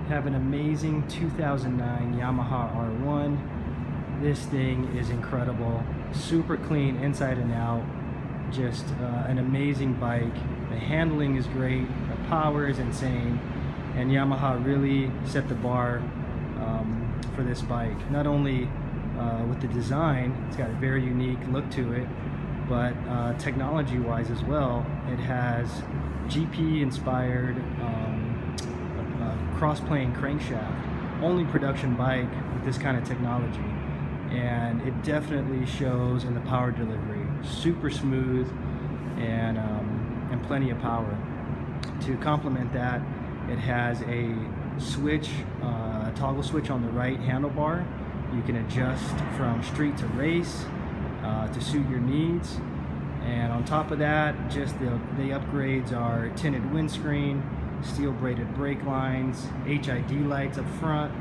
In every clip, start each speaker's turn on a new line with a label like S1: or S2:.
S1: Have an amazing 2009 Yamaha R1. This thing is incredible, super clean inside and out, just an amazing bike. The handling is great, the power is insane, and Yamaha really set the bar for this bike. Not only with the design, it's got a very unique look to it, but technology wise as well. It has GP inspired cross-plane crankshaft, only production bike with this kind of technology, and it definitely shows in the power delivery. Super smooth and plenty of power. To complement that, it has a switch, toggle switch on the right handlebar. You can adjust from street to race to suit your needs. And on top of that, just the upgrades are tinted windscreen, steel braided brake lines, HID lights up front,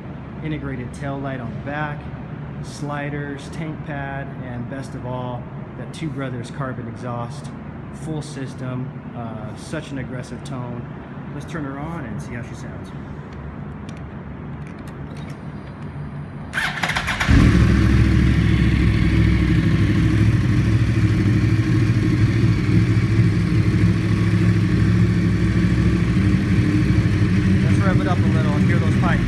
S1: integrated tail light on the back, sliders, tank pad, and best of all, that Two Brothers carbon exhaust. Full system, such an aggressive tone. Let's turn her on and see how she sounds. Let's rev it up a little and hear those pipes.